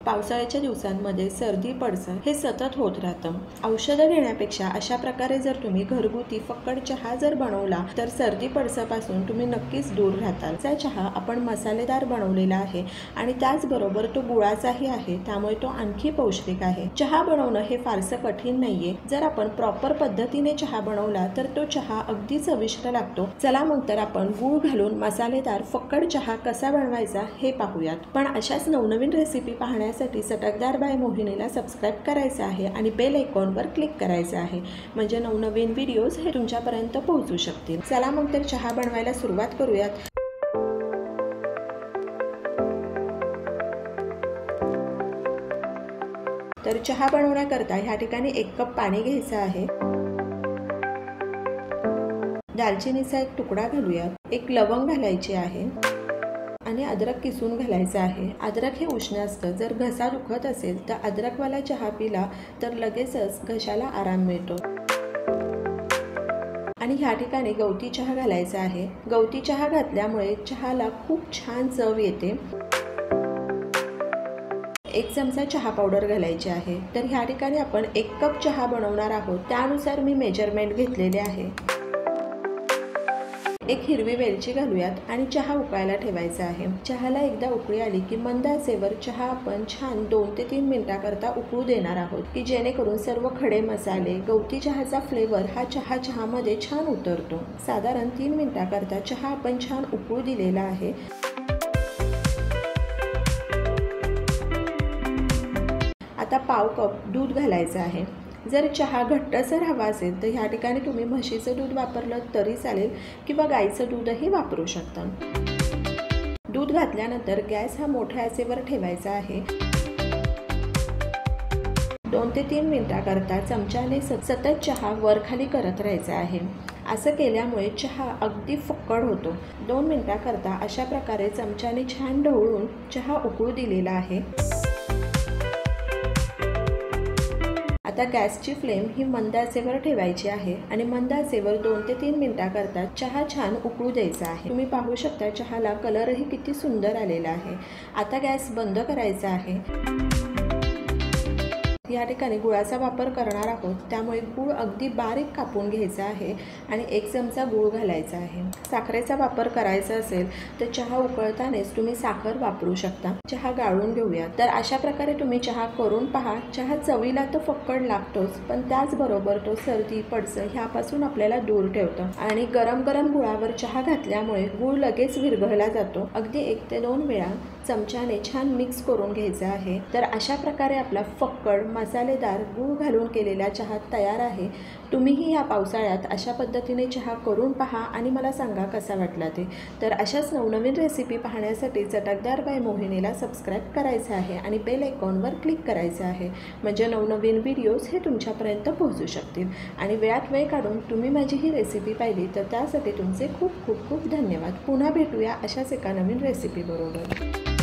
पावसाळ्याच्या दिवसांमध्ये सर्दी पडसं हे सतत होत राहतं। औषधं घेण्यापेक्षा अशा प्रकारे जर तुम्ही घरगुती फक्कड चहा जर बनवला तर सर्दी पडसापासून तुम्ही नक्कीच दूर राहताल। हा चहा आपण मसालेदार बनवलेला आहे आणि त्याचबरोबर तो गुळाचाही आहे, त्यामुळे तो आणखी पौष्टिक आहे। चहा बनवणं हे फारसं कठीण नाहीये। जर आपण प्रॉपर पद्धतीने चहा बनवला तर तो चहा अगदी चविष्ट लागतो। चला मग तर आपण गूळ घालून मसालेदार फक्कड चहा कसा बनवायचा हे पाहूयात। पण अशाच नवनवीन रेसिपी पाहण्यासाठी चटकदार बाय मोहिनीला सबस्क्राइब करायचं आहे आणि बेल आयकॉनवर क्लिक करायचं आहे, म्हणजे नवनवीन व्हिडिओज हे तुमच्यापर्यंत पोहोचू शकतील। चला मग तर चहा बनवायला सुरुवात करूयात। तर चहा बनवण्याकरता ह्या ठिकाणी 1 कप पाणी घ्यायचं आहे। दालचिनीचा 1 तुकडा घालूया, 1 लवंग घालायची आहे आणि अद्रक किसून घालायचं आहे। अद्रक हे उष्ण असतं, जर घसा दुखत असेल तर अद्रकवाला चहा पिला तर लगेचच घशाला आराम मिळतो। आणि ह्या ठिकाणी गवती चहा घालायचा आहे। गवती चहा घातल्यामुळे चहाला खूप छान चव येते। 1 चमचा चहा पावडर घालायची आहे। तर ह्या ठिकाणी आपण 1 कप चहा बनवणार आहोत, त्यानुसार मी मेजरमेंट घेतलेले आहे। 1 हिरवी वेलची घालूयात आणि चहा उकळायला ठेवायचा आहे। चहाला एकदा उकळी आली की मंद आचेवर चहा आपण छान 2 ते 3 मिनिटाकरता उकळू देणार आहोत, की जेणेकरून सर्व खडे मसाले, गवती चहाचा फ्लेवर हा चहामध्ये छान उतरतो। साधारण 3 मिनिटाकरता चहा आपण छान उकळू दिलेला आहे। आता पाव कप दूध घालायचं आहे। जर चहा घट्टसर हवा असेल तर ह्या ठिकाणी तुम्ही म्हशीचं दूध वापरलं तरी चालेल किंवा गाईचं दूधही वापरू शकता। दूध घातल्यानंतर गॅस हा मोठ्या आचेवर ठेवायचा आहे। 2 ते 3 मिनिटाकरता चमच्याने सतत चहा वर खाली करत राहायचा आहे। असं केल्यामुळे चहा अगदी फक्कड होतो। 2 मिनिटाकरता अशा प्रकारे चमच्याने छान ढवळून चहा उकळू दिलेला आहे। आता गॅसची फ्लेम ही मंद आचेवर ठेवायची आहे आणि मंद आचेवर 2 ते 3 मिनिटाकरता चहा छान उकळू द्यायचा आहे। तुम्ही पाहू शकता चहाला कलरही किती सुंदर आलेला आहे। आता गॅस बंद करायचा आहे। या ठिकाणी गुळाचा वापर करणार आहोत, त्यामुळे गूळ अगदी बारीक कापून घ्यायचा आहे आणि 1 चमचा गूळ घालायचा आहे। साखरेचा वापर करायचा असेल तर चहा उकळतानाच तुम्ही साखर वापरू शकता। चहा गाळून घेऊया। तर अशा प्रकारे तुम्ही चहा करून पहा। चहा चवीला तर फक्कड लागतोच, पण त्याचबरोबर तो सर्दी पडसं ह्यापासून आपल्याला दूर ठेवतो। आणि गरम गरम गुळावर चहा घातल्यामुळे गूळ लगेच विरघळला जातो। अगदी 1 ते 2 वेळा चमच्याने छान मिक्स करून घ्यायचा आहे। तर अशा प्रकारे आपला फक्कड मसालेदार गूळ घालून केलेला चहा तयार आहे। तुम्हीही या पावसाळ्यात अशा पद्धतीने चहा करून पहा आणि मला सांगा कसा वाटला ते। तर अशाच नवनवीन रेसिपी पाहण्यासाठी चटकदार बाय मोहिनीला सबस्क्राइब करायचं आहे आणि बेल आयकॉनवर क्लिक करायचं आहे, म्हणजे नवनवीन व्हिडिओज हे तुमच्यापर्यंत पोहोचू शकतील। आणि वेळात वेळ काढून तुम्ही माझी ही रेसिपी पाहिली तर त्यासाठी तुमचे खूप खूप खूप धन्यवाद। पुन्हा भेटूया अशाच एका नवीन रेसिपी बरोबर।